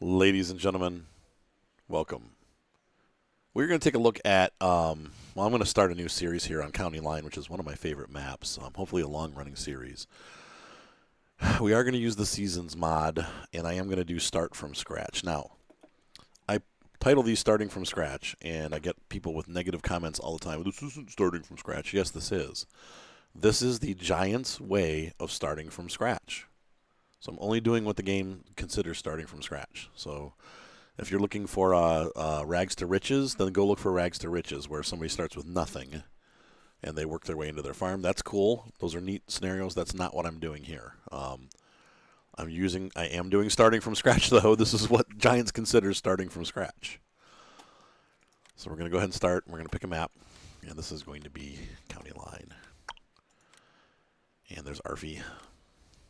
Ladies and gentlemen, welcome. We're going to take a look at, I'm going to start a new series here on County Line, which is one of my favorite maps, hopefully a long-running series. We are going to use the Seasons mod, and I am going to do Start from Scratch. Now, I title these Starting from Scratch, and I get people with negative comments all the time. This isn't starting from scratch. Yes, this is. This is the Giants' way of starting from scratch. So I'm only doing what the game considers starting from scratch. So if you're looking for rags to riches, then go look for rags to riches, where somebody starts with nothing and they work their way into their farm. That's cool. Those are neat scenarios. That's not what I'm doing here. I am doing starting from scratch, though. This is what Giants considers starting from scratch. So we're going to go ahead and start. We're going to pick a map, and this is going to be County Line. And there's Arfie.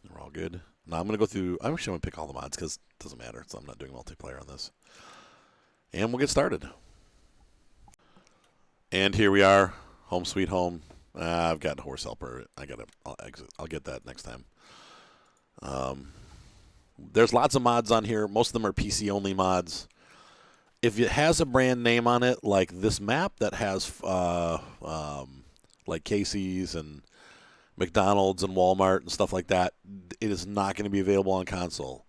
We're all good. Now I'm going to go through. I'm actually going to pick all the mods because it doesn't matter. So I'm not doing multiplayer on this. And we'll get started. And here we are, home sweet home. I've got a horse helper. I'll exit. I'll get that next time. There's lots of mods on here. Most of them are PC only mods. If it has a brand name on it, like this map that has like Casey's and McDonald's and Walmart and stuff like that, it is not going to be available on console.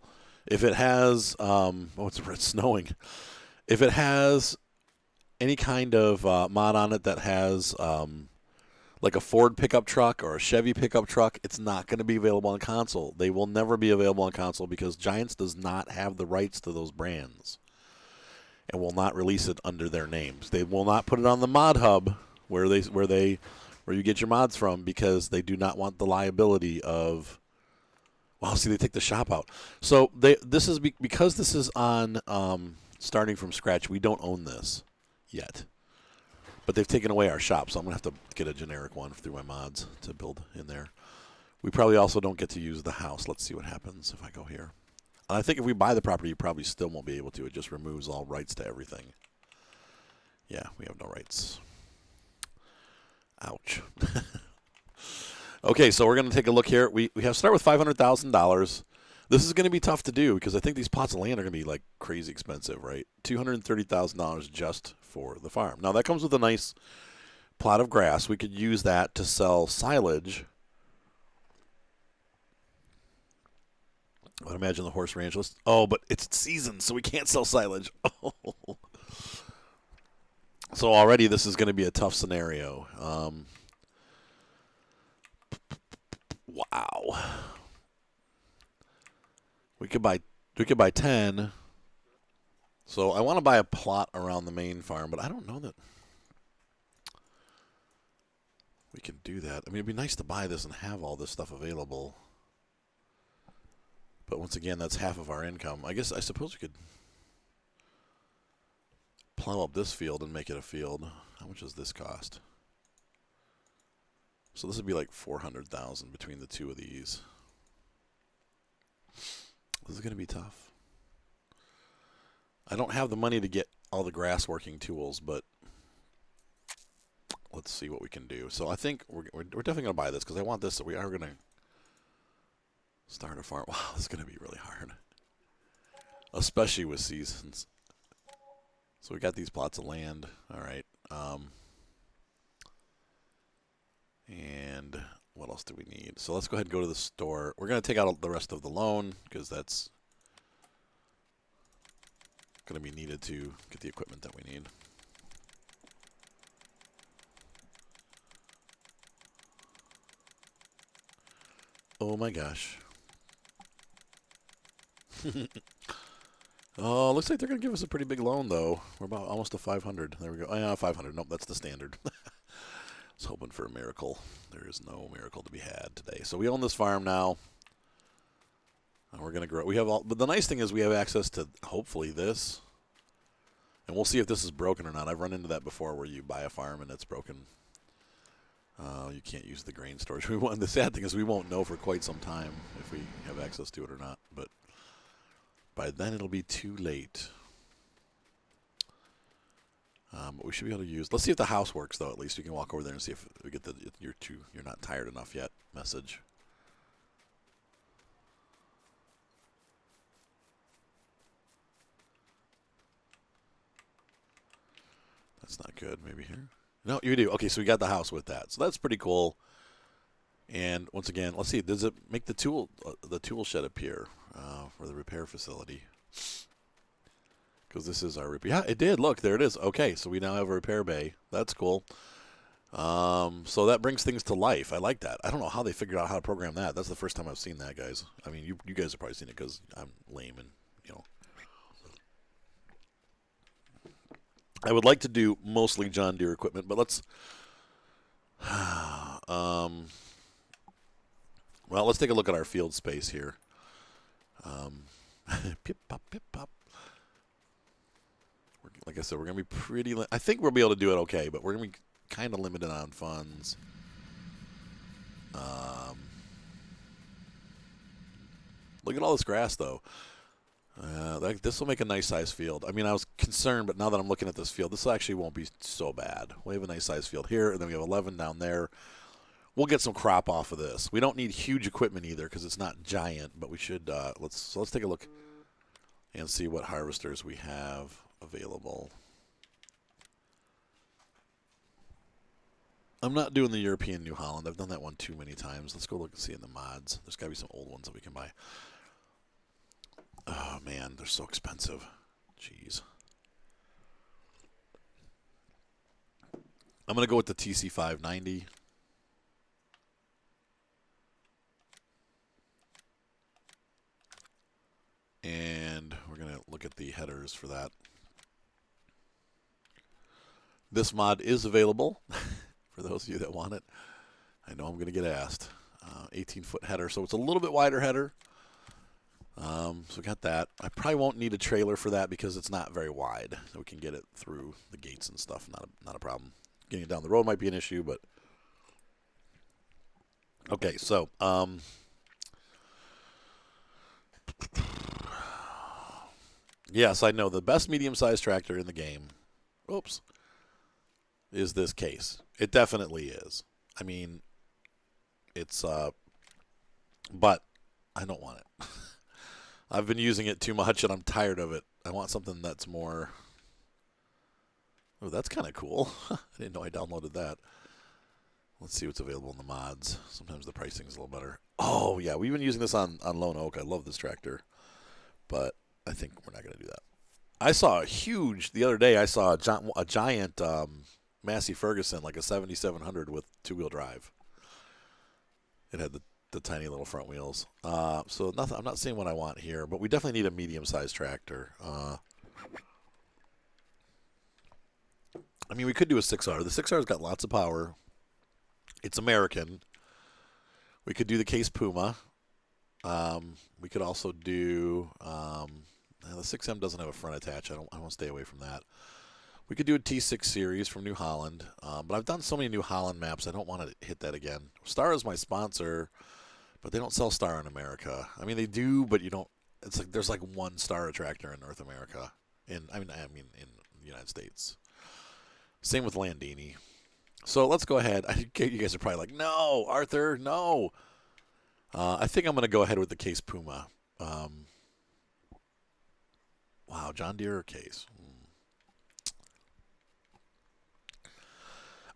If it has, it's snowing. If it has any kind of mod on it that has like a Ford pickup truck or a Chevy pickup truck, it's not going to be available on console. They will never be available on console because Giants does not have the rights to those brands and will not release it under their names. They will not put it on the mod hub where you get your mods from because they do not want the liability of. Well, see, they take the shop out. So because this is on starting from scratch. We don't own this yet, but they've taken away our shop, so I'm gonna have to get a generic one through my mods to build in there. We probably also don't get to use the house. Let's see what happens if I go here. And I think if we buy the property, you probably still won't be able to. It just removes all rights to everything. Yeah, we have no rights. Ouch. Okay, so we're going to take a look here. We have to start with $500,000. This is going to be tough to do because I think these plots of land are going to be like crazy expensive, right? $230,000 just for the farm. Now, that comes with a nice plot of grass. We could use that to sell silage. I would imagine the horse ranch list. Oh, but it's season, so we can't sell silage. Oh. So already this is going to be a tough scenario. Wow. We could buy 10. So I want to buy a plot around the main farm, but I don't know that we can do that. I mean, it'd be nice to buy this and have all this stuff available. But once again, that's half of our income. I suppose we could plow up this field and make it a field. How much does this cost? So this would be like $400,000 between the two of these. This is going to be tough. I don't have the money to get all the grass working tools, but let's see what we can do. So I think we're definitely going to buy this because I want this. So we are going to start a farm. Wow, this is going to be really hard, especially with seasons. So we got these plots of land. All right. And what else do we need? So let's go ahead and go to the store. We're going to take out the rest of the loan because that's going to be needed to get the equipment that we need. Oh my gosh. Oh, looks like they're going to give us a pretty big loan, though. We're about almost to 500. There we go. Oh, yeah, 500. Nope, that's the standard. I was hoping for a miracle. There is no miracle to be had today. So we own this farm now. And we're going to grow. But the nice thing is we have access to, hopefully, this. And we'll see if this is broken or not. I've run into that before where you buy a farm and it's broken. You can't use the grain storage. The sad thing is we won't know for quite some time if we have access to it or not. But by then it'll be too late. But we should be able to use. Let's see if the house works though. At least we can walk over there and see if we get the you're not tired enough yet message. That's not good. Maybe here. No, you do. Okay, so we got the house with that. So that's pretty cool. And once again, let's see. Does it make the tool shed appear for the repair facility? Because this is our repair. Yeah, it did. Look, there it is. Okay, so we now have a repair bay. That's cool. So that brings things to life. I like that. I don't know how they figured out how to program that. That's the first time I've seen that, guys. I mean, you guys have probably seen it because I'm lame and, you know. I would like to do mostly John Deere equipment, but let's... well, let's take a look at our field space here. Pip, pop, pip, pop. Like I said, we're going to be pretty... I think we'll be able to do it okay, but we're going to be kind of limited on funds. Look at all this grass, though. This will make a nice size field. I mean, I was concerned, but now that I'm looking at this field, this actually won't be so bad. We have a nice size field here, and then we have 11 down there. We'll get some crop off of this. We don't need huge equipment either because it's not giant, but we should. Let's take a look and see what harvesters we have available. I'm not doing the European New Holland. I've done that one too many times. Let's go look and see in the mods. There's got to be some old ones that we can buy. Oh, man, they're so expensive. Jeez. I'm going to go with the TC590. And we're going to look at the headers for that. This mod is available for those of you that want it. I know I'm going to get asked. 18-foot header, so it's a little bit wider header. So we got that. I probably won't need a trailer for that because it's not very wide. So we can get it through the gates and stuff. Not a problem. Getting it down the road might be an issue, but okay. So yes, I know the best medium-sized tractor in the game. Oops. Is this case? It definitely is. I mean, it's but I don't want it. I've been using it too much and I'm tired of it. I want something that's more... Oh, that's kind of cool. I didn't know I downloaded that. Let's see what's available in the mods. Sometimes the pricing is a little better. Oh, yeah, we've been using this on Lone Oak. I love this tractor. But I think we're not going to do that. I saw a huge... The other day, I saw a giant Massey Ferguson, like a 7700 with two-wheel drive. It had the tiny little front wheels. So nothing. I'm not seeing what I want here, but we definitely need a medium-sized tractor. I mean, we could do a 6R. The 6R's got lots of power. It's American. We could do the Case Puma. We could also do... the 6M doesn't have a front attach. I want to stay away from that. We could do a T6 series from New Holland. But I've done so many New Holland maps, I don't want to hit that again. Star is my sponsor, but they don't sell Star in America. I mean, they do, but you don't... It's like there's like one Star tractor in North America. I mean in the United States. Same with Landini. So let's go ahead. You guys are probably like, no, Arthur, no. I think I'm going to go ahead with the Case Puma. Wow, John Deere or Case?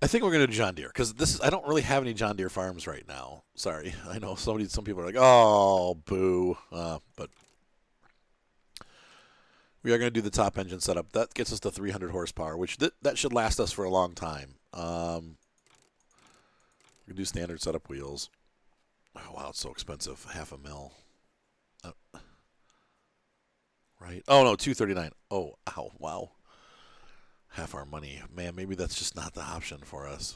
I think we're going to do John Deere because I don't really have any John Deere farms right now. Sorry. I know some people are like, oh, boo. But we are going to do the top engine setup. That gets us to 300 horsepower, which that should last us for a long time. We can do standard setup wheels. Oh, wow, it's so expensive. $500,000. Right? Oh, no, $239. Oh, ow, wow. Half our money. Man, maybe that's just not the option for us.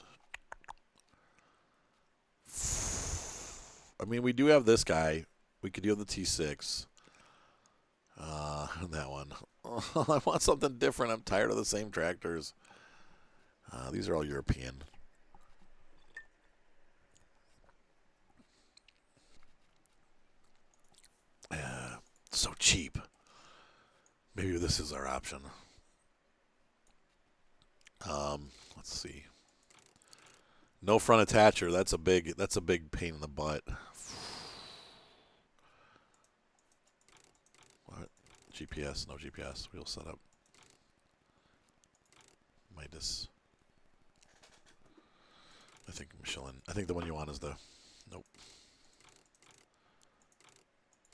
I mean, we do have this guy. We could do the T6. That one. I want something different. I'm tired of the same tractors. These are all European. So cheap. Maybe this is our option. Let's see. No front attacher. That's a big pain in the butt. What? GPS? No GPS. Wheel setup. Might I think Michelin. I think the one you want is the. Nope.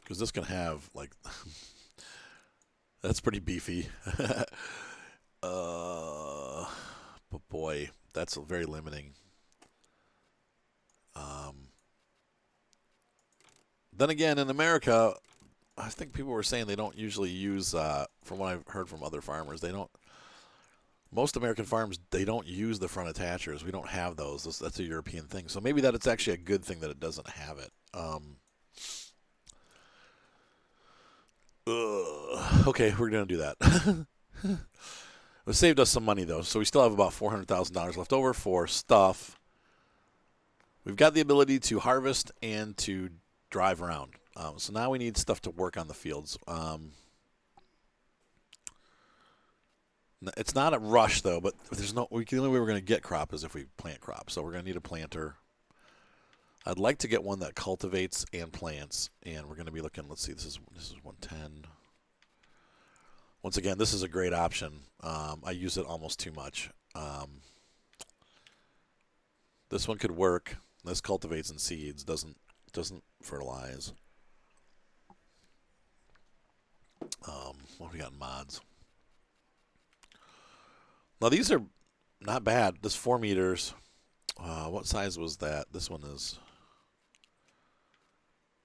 Because this can have like. That's pretty beefy. But boy, that's very limiting. Then again, in America, I think people were saying they don't usually use. From what I've heard from other farmers, they don't. Most American farms, they don't use the front attachers. We don't have those. That's a European thing. So maybe it's actually a good thing that it doesn't have it. Okay, we're going to do that. It saved us some money, though. So we still have about $400,000 left over for stuff. We've got the ability to harvest and to drive around. So now we need stuff to work on the fields. It's not a rush, though, but the only way we're going to get crop is if we plant crop. So we're going to need a planter. I'd like to get one that cultivates and plants, and we're going to be looking. Let's see, this is 110. Once again, this is a great option. I use it almost too much. This one could work. This cultivates and seeds, doesn't fertilize. What do we got in mods? Now these are not bad. This 4 meters. What size was that? This one is.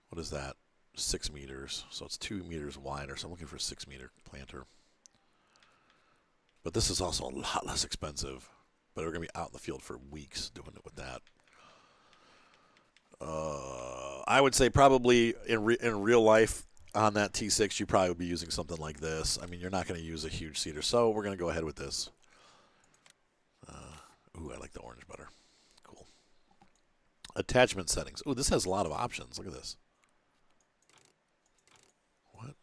What is that? 6 meters. So it's 2 meters wider. So I'm looking for a 6-meter planter. But this is also a lot less expensive. But we're going to be out in the field for weeks doing it with that. I would say probably in real life on that T6, you probably would be using something like this. I mean, you're not going to use a huge seeder. So we're going to go ahead with this. Ooh, I like the orange better. Cool. Attachment settings. Ooh, this has a lot of options. Look at this. What?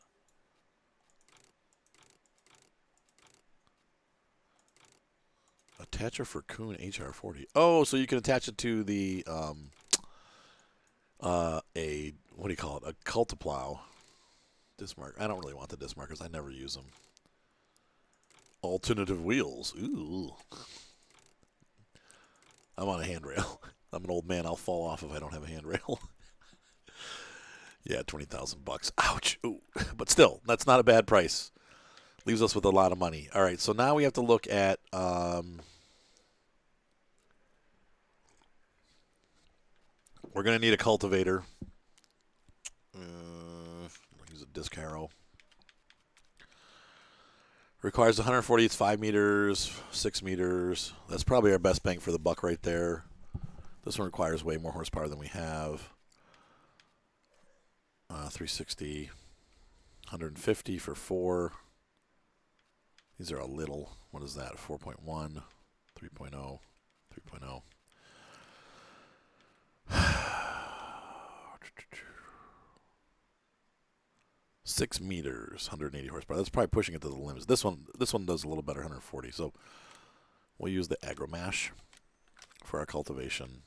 Attacher for Kuhn HR40. Oh, so you can attach it to the what do you call it? A Cultiplow disc marker. I don't really want the disc markers. I never use them. Alternative wheels. Ooh. I'm on a handrail. I'm an old man. I'll fall off if I don't have a handrail. Yeah, $20,000. Ouch. Ooh. But still, that's not a bad price. Leaves us with a lot of money. All right, so now we have to look at we're going to need a cultivator. Use a disc harrow. Requires 140. It's 5 meters, 6 meters. That's probably our best bang for the buck right there. This one requires way more horsepower than we have. 360, 150 for 4. These are a little. What is that? 4.1, 3.0, 3.0. 6 meters, 180 horsepower. That's probably pushing it to the limits. This one does a little better, 140. So we'll use the AgroMash for our cultivation.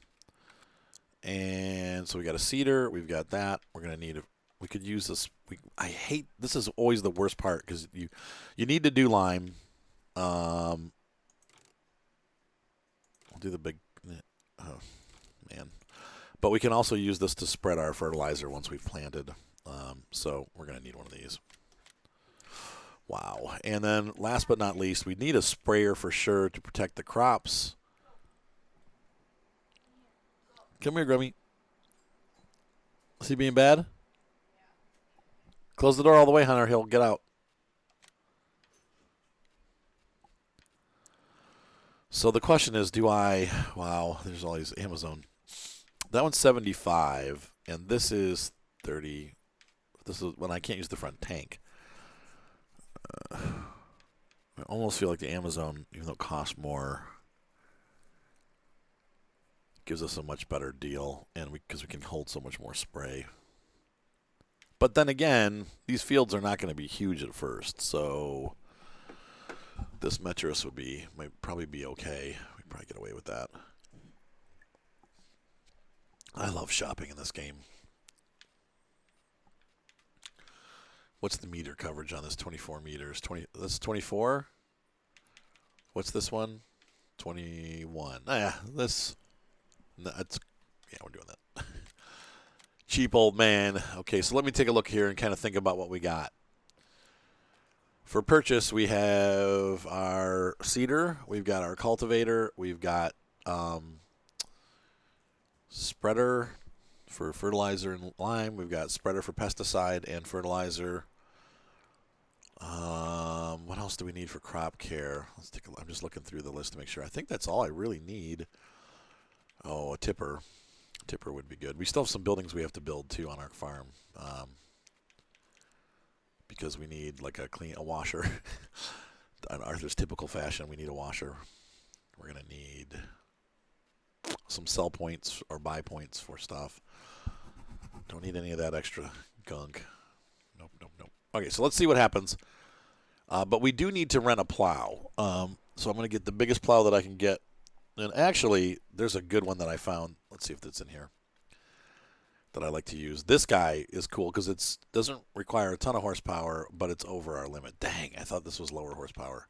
And so we got a seeder. We've got that. We're gonna need. We could use this. I hate. This is always the worst part because you need to do lime. We'll do the big. Oh man. But we can also use this to spread our fertilizer once we've planted. So we're going to need one of these. Wow. And then last but not least, we need a sprayer for sure to protect the crops. Come here, Grummy. Is he being bad? Close the door all the way, Hunter. He'll get out. So the question is, do I... Wow, there's all these Amazon. That one's 75, and this is 30. This is when I can't use the front tank. I almost feel like the Amazon, even though it costs more, gives us a much better deal, and because we can hold so much more spray. But then again, these fields are not going to be huge at first, so this Metris might probably be okay. We'd probably get away with that. I love shopping in this game. What's the meter coverage on this? 24 meters. This is 24. What's this one? 21. Yeah, that's yeah, we're doing that. Cheap old man. Okay, so let me take a look here and kind of think about what we got. For purchase, we have our seeder, we've got our cultivator, we've got spreader for fertilizer and lime, we've got spreader for pesticide and fertilizer. What else do we need for crop care? Let's take a look. I'm just looking through the list to make sure. I think that's all I really need. Oh, a tipper. A tipper would be good. We still have some buildings we have to build too on our farm. Because we need like a washer. In Arthur's typical fashion, we need a washer. We're going to need some sell points or buy points for stuff. Don't need any of that extra gunk. Nope. Okay, so let's see what happens. But we do need to rent a plow. So I'm going to get the biggest plow that I can get. And actually, there's a good one that I found. Let's see if it's in here. That I like to use. This guy is cool because it doesn't require a ton of horsepower, but it's over our limit. Dang, I thought this was lower horsepower.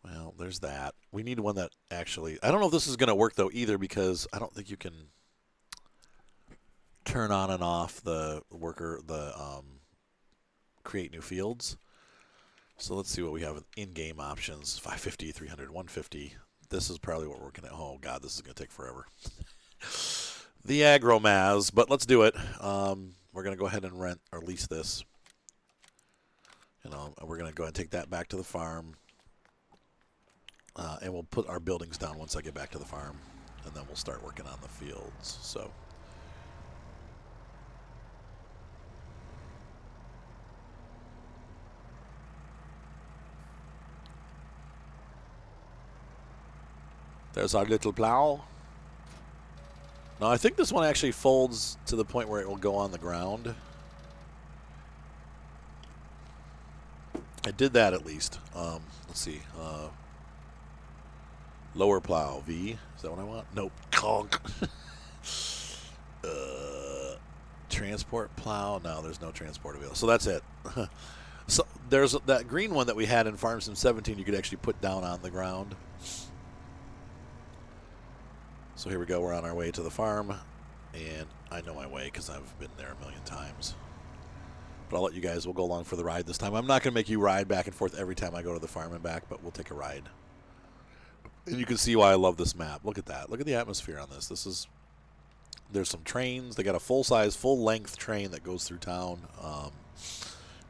Well, there's that. We need one that actually... I don't know if this is going to work, though, either, because I don't think you can turn on and off the create new fields. So let's see what we have in-game options. 550, 300, 150. This is probably what we're going to... Oh, God, this is going to take forever. The agromaz, but let's do it. We're going to go ahead and rent or lease this. We're going to go ahead and take that back to the farm. And we'll put our buildings down once I get back to the farm. And then we'll start working on the fields. So... there's our little plow. Now, I think this one actually folds to the point where it will go on the ground. I did that at least. Let's see. Lower plow, V. Is that what I want? Nope. Conk. Transport plow. No, there's no transport available. So that's it. So there's that green one that we had in Farm Sim 17 you could actually put down on the ground. So here we go. We're on our way to the farm, and I know my way because I've been there a million times. But I'll let you guys, we'll go along for the ride this time. I'm not going to make you ride back and forth every time I go to the farm and back, but we'll take a ride. And you can see why I love this map. Look at that. Look at the atmosphere on this. There's some trains. They got a full-size, full-length train that goes through town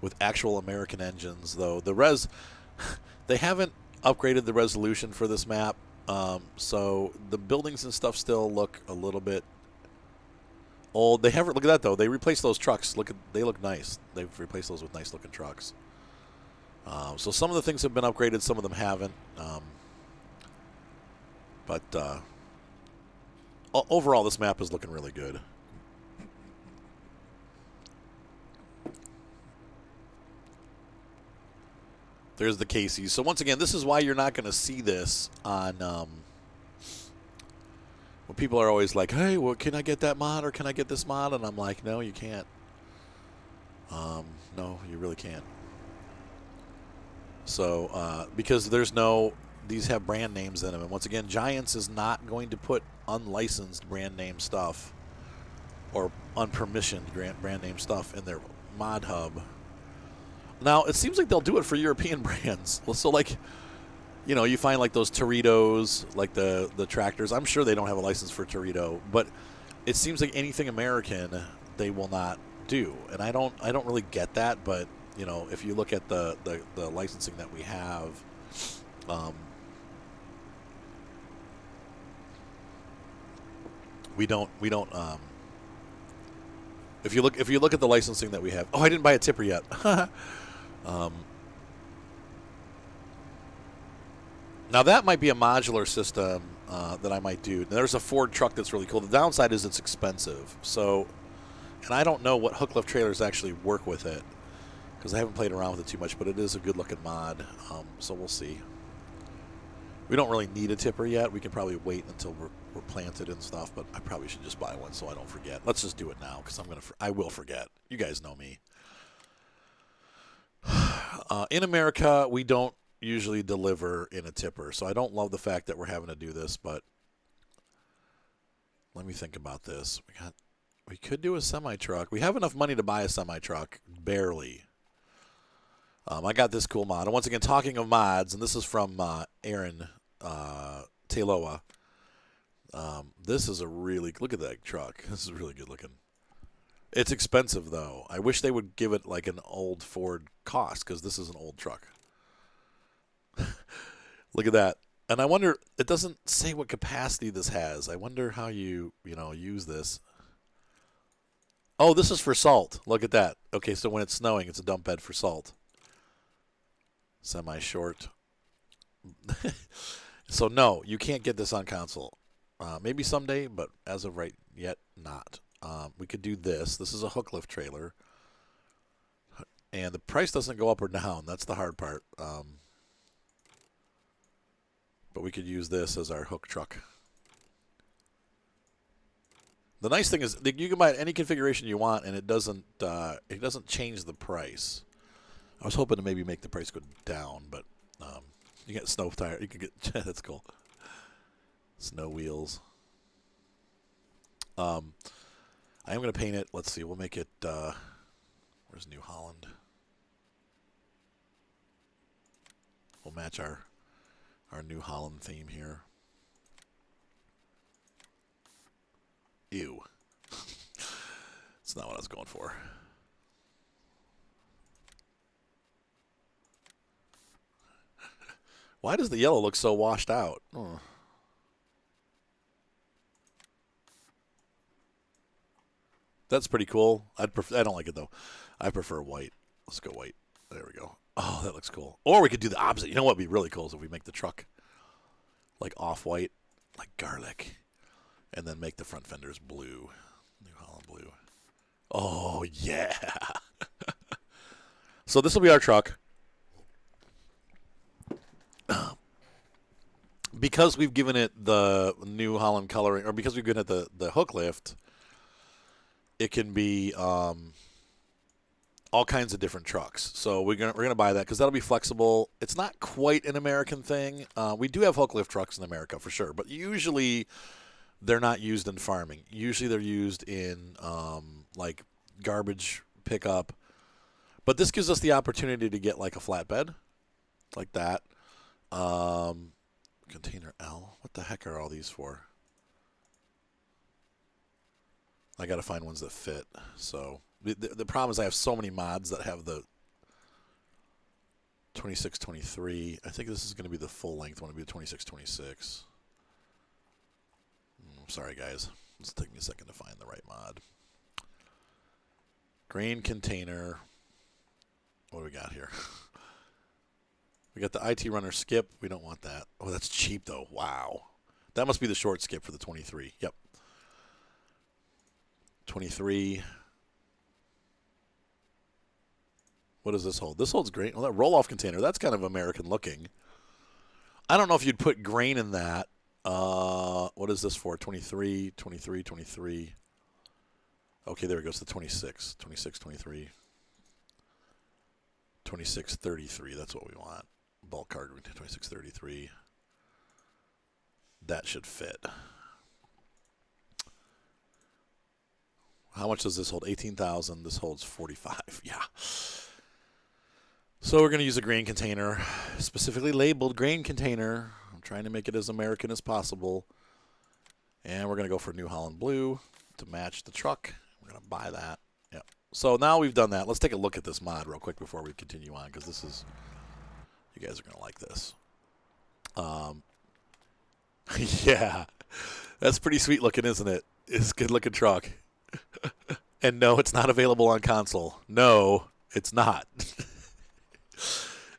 with actual American engines, though. They haven't upgraded the resolution for this map. So the buildings and stuff still look a little bit old. They haven't. Look at that though. They replaced those trucks. They look nice. They've replaced those with nice looking trucks. So some of the things have been upgraded. Some of them haven't. But overall, this map is looking really good. There's the Casey's. So once again, this is why you're not going to see this on when people are always like, hey, well, can I get that mod or can I get this mod? And I'm like, no, you can't. No, you really can't. So because these have brand names in them. And once again, Giants is not going to put unlicensed brand name stuff or unpermissioned brand name stuff in their mod hub. Now, it seems like they'll do it for European brands. So, like, you find, like, those Toritos, like the tractors. I'm sure they don't have a license for Torito, but it seems like anything American they will not do. And I don't really get that, but, if you look at the licensing that we have, we don't if you look at the licensing that we have. Oh, I didn't buy a tipper yet. Now that might be a modular system that I might do. There's a Ford truck that's really cool. The downside is it's expensive. So, and I don't know what hook lift trailers actually work with it because I haven't played around with it too much. But it is a good looking mod. So we'll see. We don't really need a tipper yet. We can probably wait until we're planted and stuff. But I probably should just buy one so I don't forget. Let's just do it now because I will forget. You guys know me. In America, we don't usually deliver in a tipper. So I don't love the fact that we're having to do this, but let me think about this. We could do a semi-truck. We have enough money to buy a semi-truck, barely. I got this cool mod. And once again, talking of mods, and this is from Aaron Taloa. This is a really, look at that truck. This is really good looking. It's expensive, though. I wish they would give it like an old Ford cost, because this is an old truck. Look at that. And I wonder, it doesn't say what capacity this has. I wonder how you use this. Oh, this is for salt. Look at that. Okay, so when it's snowing, it's a dump bed for salt. Semi-short. So no, you can't get this on console. Maybe someday, but as of right yet, not. We could do this. This is a hook lift trailer. And the price doesn't go up or down. That's the hard part. But we could use this as our hook truck. The nice thing is that you can buy it any configuration you want, and it doesn't change the price. I was hoping to maybe make the price go down, but you get snow tire. You can get that's cool. Snow wheels. I am going to paint it. Let's see. We'll make it. Where's New Holland? We'll match our New Holland theme here. Ew. It's not what I was going for. Why does the yellow look so washed out? Oh. That's pretty cool. I don't like it, though. I prefer white. Let's go white. There we go. Oh, that looks cool. Or we could do the opposite. You know what would be really cool is if we make the truck like off-white, like garlic, and then make the front fenders blue. New Holland blue. Oh, yeah. So this will be our truck. Because we've given it the New Holland coloring, or because we've given it the hook lift, it can be all kinds of different trucks. So we're gonna buy that because that'll be flexible. It's not quite an American thing. We do have hook lift trucks in America for sure, but usually they're not used in farming. Usually they're used in like garbage pickup. But this gives us the opportunity to get like a flatbed, like that. Container L. What the heck are all these for? I got to find ones that fit. So the problem is I have so many mods that have the 2623. I think this is going to be the full length one. It'll be the 2626. Sorry, guys. It's taking me a second to find the right mod. Grain container. What do we got here? We got the IT runner skip. We don't want that. Oh, that's cheap, though. Wow. That must be the short skip for the 23. Yep. 23. What does this hold? This holds grain. Well, that roll-off container, that's kind of American looking. I don't know if you'd put grain in that. What is this for? 23, 23, 23. Okay, there it goes to 26. 26, 23. 26, 33. That's what we want. Bulk cargo 26, 33. That should fit. How much does this hold? 18,000. This holds 45. Yeah. So we're going to use a grain container, specifically labeled grain container. I'm trying to make it as American as possible. And we're going to go for New Holland blue to match the truck. We're going to buy that. Yep. So now we've done that. Let's take a look at this mod real quick before we continue on, because this is, you guys are going to like this. Yeah. That's pretty sweet looking, isn't it? It's a good looking truck. And no, it's not available on console. No, it's not.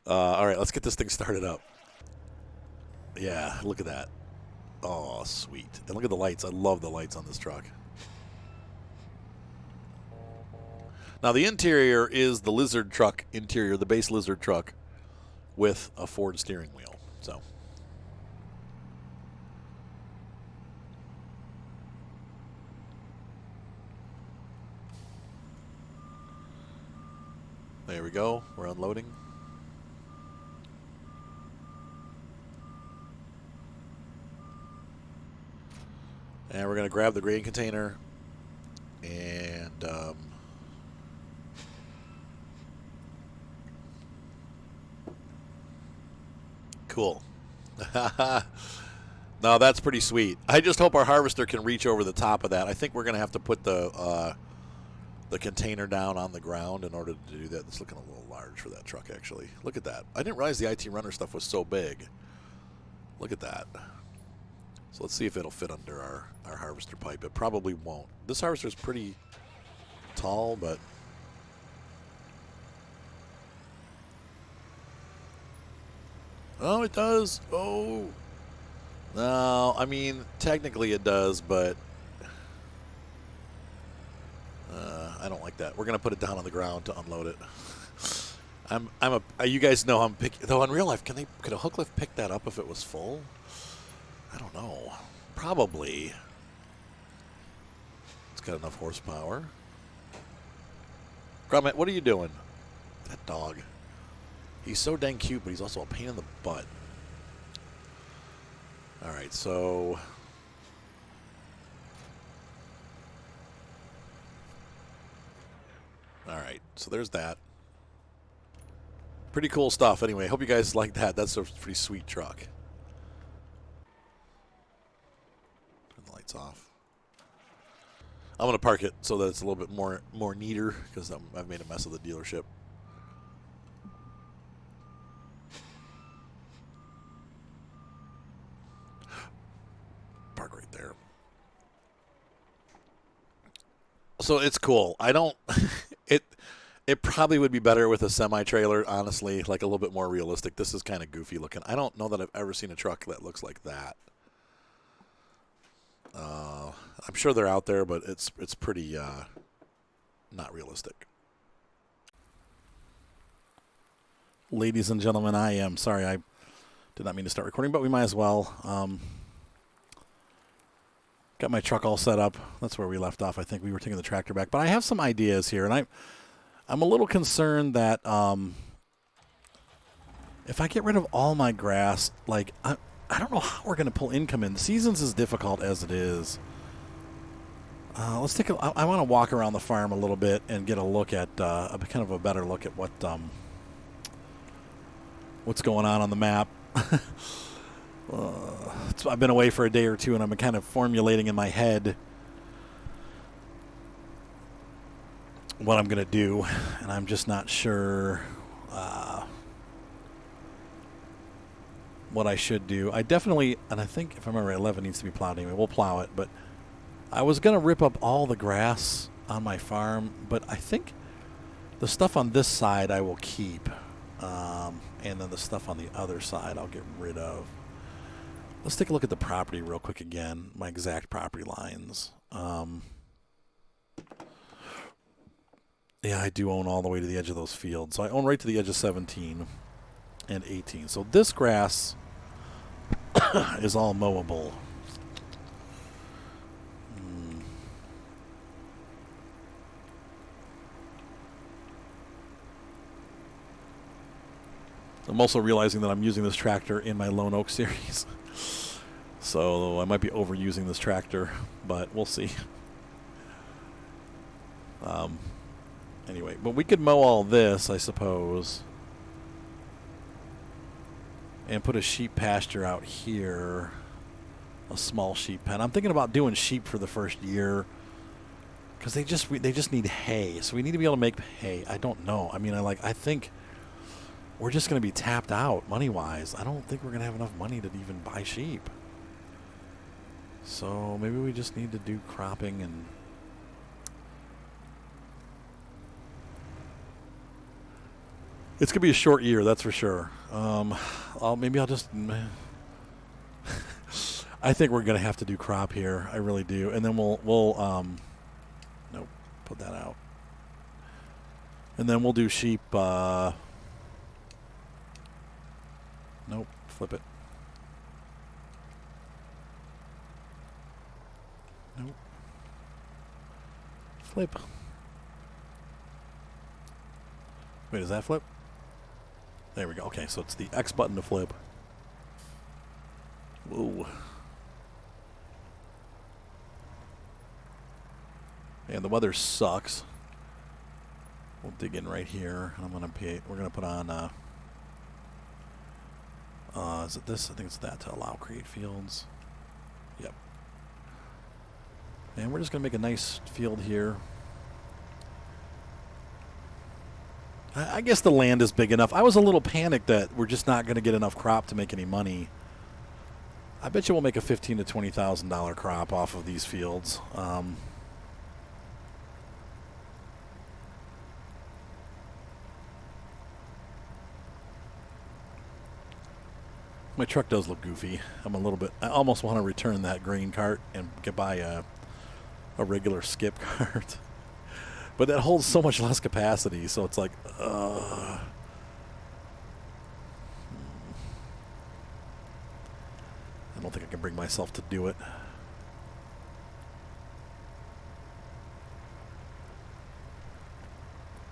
All right, let's get this thing started up. Yeah, look at that. Oh, sweet. And look at the lights. I love the lights on this truck. Now, the interior is the Lizard truck interior, the base Lizard truck with a Ford steering wheel. So, there we go. We're unloading. And we're going to grab the grain container and cool. No, that's pretty sweet. I just hope our harvester can reach over the top of that. I think we're going to have to put the container down on the ground in order to do that. It's looking a little large for that truck, actually. Look at that. I didn't realize the IT runner stuff was so big. Look at that. So let's see if it'll fit under our harvester pipe. It probably won't. This harvester is pretty tall, but oh, it does. Oh. No, I mean, technically it does, but I don't like that. We're going to put it down on the ground to unload it. You guys know I'm picky. Though in real life, could a hook lift pick that up if it was full? I don't know. Probably. It's got enough horsepower. Grommet, what are you doing? That dog. He's so dang cute, but he's also a pain in the butt. All right, so all right, so there's that. Pretty cool stuff. Anyway, hope you guys like that. That's a pretty sweet truck. Turn the lights off. I'm gonna park it so that it's a little bit more neater because I've made a mess of the dealership. Park right there. So it's cool. I don't. It probably would be better with a semi-trailer, honestly, like a little bit more realistic. This is kind of goofy looking. I don't know that I've ever seen a truck that looks like that. I'm sure they're out there, but it's pretty not realistic. Ladies and gentlemen, I am sorry. I did not mean to start recording, but we might as well. Got my truck all set up. That's where we left off. I think we were taking the tractor back. But I have some ideas here, and I'm a little concerned that if I get rid of all my grass, like I don't know how we're going to pull income in. Seasons is difficult as it is. Let's take I want to walk around the farm a little bit and get a look at a kind of a better look at what's going on the map. I've been away for a day or two, and I'm kind of formulating in my head what I'm going to do, and I'm just not sure what I should do. I definitely, and I think if I remember, 11 needs to be plowed anyway. We'll plow it, but I was going to rip up all the grass on my farm, but I think the stuff on this side I will keep, and then the stuff on the other side I'll get rid of. Let's take a look at the property real quick again, my exact property lines. Yeah, I do own all the way to the edge of those fields. So I own right to the edge of 17 and 18. So this grass is all mowable. I'm also realizing that I'm using this tractor in my Lone Oak series. So I might be overusing this tractor, but we'll see. Anyway, but we could mow all this, I suppose, and put a sheep pasture out here, a small sheep pen. I'm thinking about doing sheep for the first year because they just need hay. So we need to be able to make hay. I don't know. I mean, I think we're just going to be tapped out money-wise. I don't think we're going to have enough money to even buy sheep. So maybe we just need to do cropping and it's going to be a short year, that's for sure. Maybe I'll just I think we're going to have to do crop here. I really do. And then we'll nope, put that out. And then we'll do sheep nope, flip it. Nope. Flip. Wait, does that flip? There we go. Okay, so it's the X button to flip. Whoa. And the weather sucks. We'll dig in right here. I'm gonna pay. We're gonna put on. Is it this? I think it's that to allow create fields. Yep. And we're just gonna make a nice field here. I guess the land is big enough. I was a little panicked that we're just not gonna get enough crop to make any money. I bet you we'll make a $15,000 to $20,000 crop off of these fields. My truck does look goofy. I almost want to return that grain cart and buy a regular skip cart. But that holds so much less capacity, so it's like, I don't think I can bring myself to do it.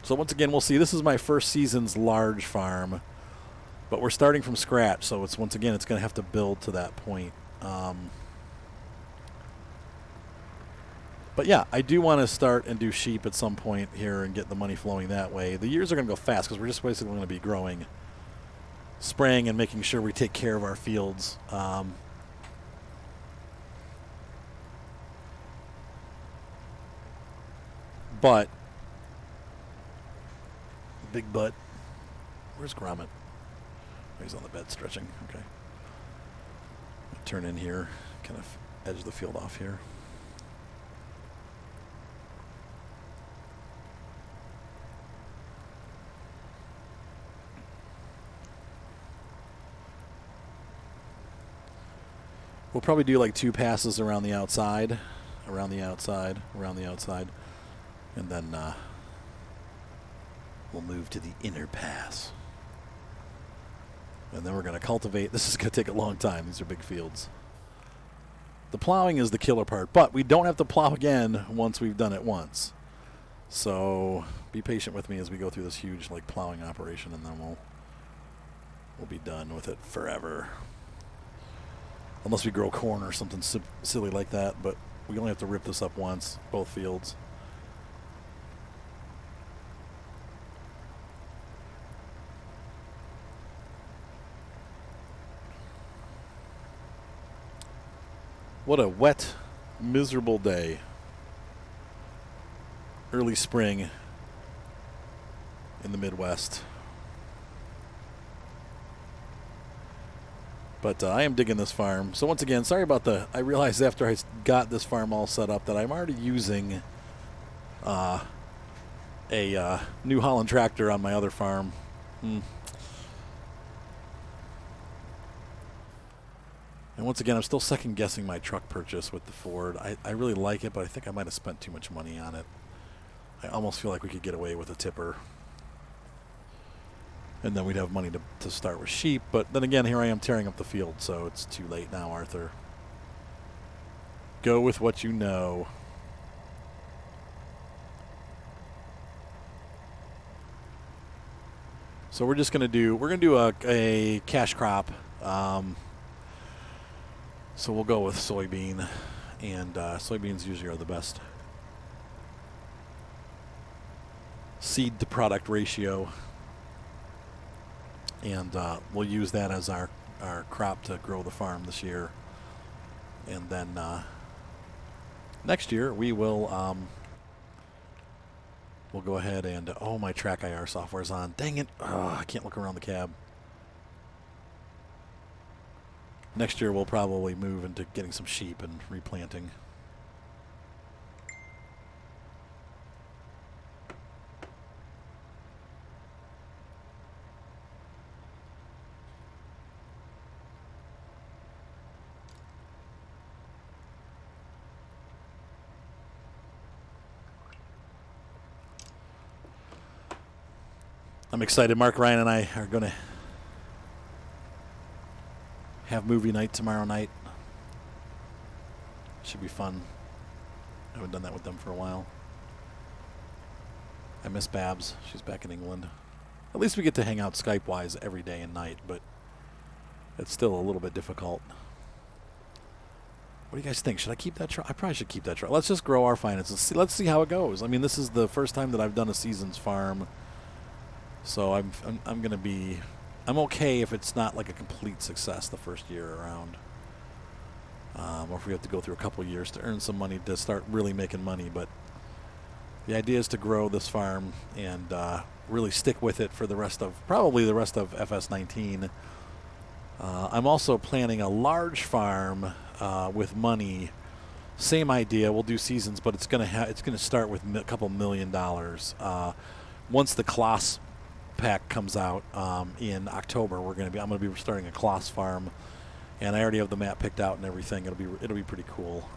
So once again, we'll see. This is my first season's large farm. But we're starting from scratch, so it's once again, it's going to have to build to that point. But yeah, I do want to start and do sheep at some point here and get the money flowing that way. The years are going to go fast because we're just basically going to be growing, spraying, and making sure we take care of our fields. But big butt. Where's Gromit? He's on the bed stretching. Okay. Turn in here, kind of edge the field off here. We'll probably do like 2 passes around the outside, around the outside, around the outside, and then we'll move to the inner pass. And then we're going to cultivate. This is going to take a long time. These are big fields. The plowing is the killer part, but we don't have to plow again once we've done it once. So be patient with me as we go through this huge like plowing operation, and then we'll be done with it forever. Unless we grow corn or something silly like that, but we only have to rip this up once, both fields. What a wet, miserable day. Early spring in the Midwest. But I am digging this farm. So once again, sorry about I realized after I got this farm all set up that I'm already using a New Holland tractor on my other farm. And once again, I'm still second-guessing my truck purchase with the Ford. I really like it, but I think I might have spent too much money on it. I almost feel like we could get away with a tipper. And then we'd have money to start with sheep. But then again, here I am tearing up the field, so it's too late now, Arthur. Go with what you know. So we're just going to do a cash crop. So we'll go with soybean, and soybeans usually are the best seed to product ratio, and we'll use that as our crop to grow the farm this year. And then next year we will we'll go ahead and my track IR software's on. Dang it! I can't look around the cab. Next year we'll probably move into getting some sheep and replanting. I'm excited. Mark, Ryan, and I are going to have movie night tomorrow night. Should be fun. I haven't done that with them for a while. I miss Babs. She's back in England. At least we get to hang out Skype-wise every day and night, but it's still a little bit difficult What do you guys think? Should I keep that truck? I probably should keep that truck. Let's just grow our finances. Let's see how it goes. I mean, this is the first time that I've done a seasons farm, so I'm gonna be. I'm okay if it's not like a complete success the first year around, or if we have to go through a couple years to earn some money to start really making money. But the idea is to grow this farm and really stick with it for probably the rest of FS19. I'm also planning a large farm with money. Same idea. We'll do seasons, but it's gonna start with a couple $1 million. Once the Kloss pack comes out in October, I'm gonna be starting a Kloss farm, and I already have the map picked out and everything. It'll be pretty cool.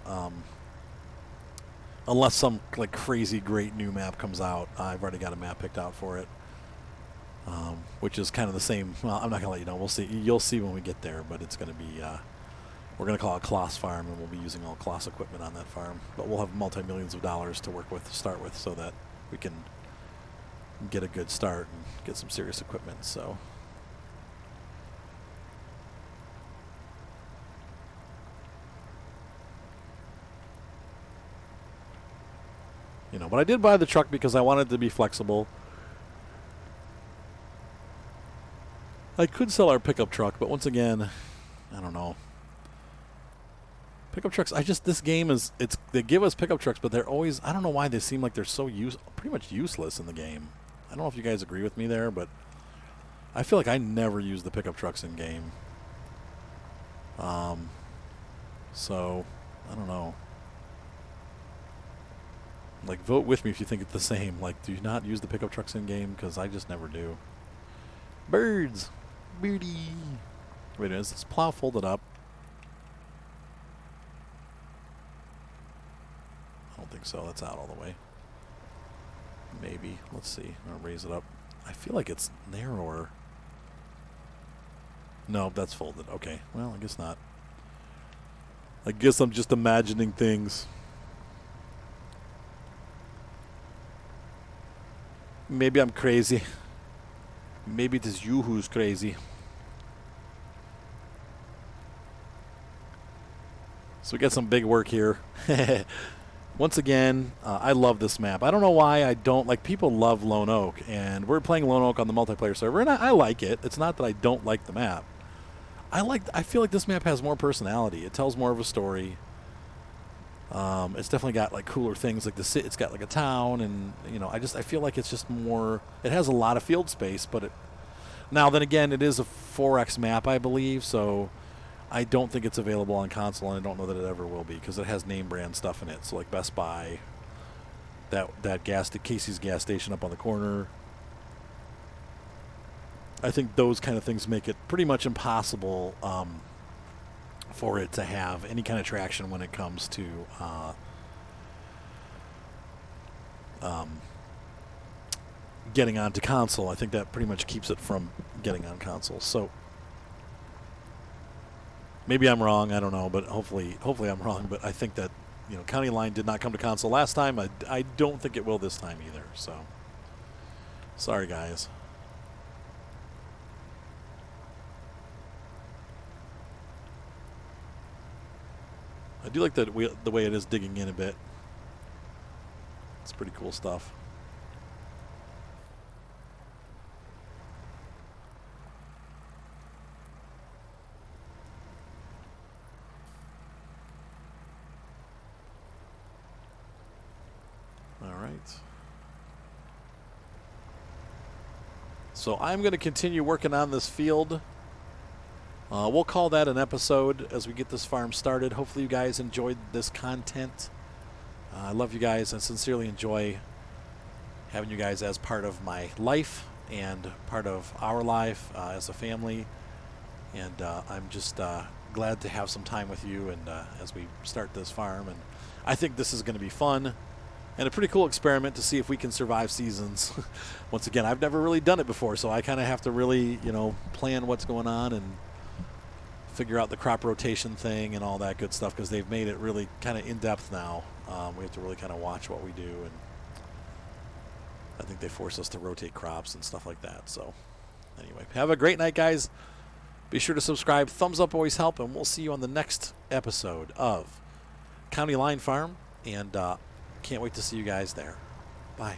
Unless some like crazy great new map comes out, I've already got a map picked out for it. Which is kind of the same. Well, I'm not gonna let you know. We'll see. You'll see when we get there. But it's gonna be. We're gonna call it Kloss Farm, and we'll be using all Kloss equipment on that farm. But we'll have multi-millions of dollars to work with to start with, so that we can get a good start and get some serious equipment. So. But I did buy the truck because I wanted to be flexible. I could sell our pickup truck, but once again, I don't know. Pickup trucks, this game is, they give us pickup trucks, but they're always, I don't know why they seem like they're so pretty much useless in the game. I don't know if you guys agree with me there, but I feel like I never use the pickup trucks in game. So, I don't know. Like, vote with me if you think it's the same. Like, do you not use the pickup trucks in game? Because I just never do. Birds! Birdie! Wait a minute, is this plow folded up? I don't think so. That's out all the way. Maybe. Let's see. I'll raise it up. I feel like it's narrower. No, that's folded. Okay. Well, I guess not. I guess I'm just imagining things. Maybe I'm crazy. Maybe it is you who's crazy. So we got some big work here. Once again, I love this map. I don't know why I don't like. People love Lone Oak, and we're playing Lone Oak on the multiplayer server, and I like it. It's not that I don't like the map. I feel like this map has more personality. It tells more of a story. It's definitely got like cooler things like it's got like a town, and I feel like it's just more. It has a lot of field space, but now then again, it is a 4X map, I believe, so I don't think it's available on console, and I don't know that it ever will be because it has name brand stuff in it. So like Best Buy, that Casey's gas station up on the corner. I think those kind of things make it pretty much impossible. For it to have any kind of traction when it comes to getting onto console. I think that pretty much keeps it from getting on console. So maybe I'm wrong. I don't know, but hopefully I'm wrong. But I think that County Line did not come to console last time. I don't think it will this time either. So sorry, guys. I do like the way it is digging in a bit. It's pretty cool stuff. All right. So I'm going to continue working on this field. We'll call that an episode as we get this farm started. Hopefully you guys enjoyed this content. I love you guys. I sincerely enjoy having you guys as part of my life and part of our life as a family. And I'm just glad to have some time with you and as we start this farm. And I think this is going to be fun and a pretty cool experiment to see if we can survive seasons. Once again, I've never really done it before, so I kind of have to really, plan what's going on and figure out the crop rotation thing and all that good stuff because they've made it really kind of in-depth now. We have to really kind of watch what we do, and I think they force us to rotate crops and stuff like that. So anyway, have a great night, guys. Be sure to subscribe. Thumbs up always help, and we'll see you on the next episode of County Line Farm, and can't wait to see you guys there. Bye.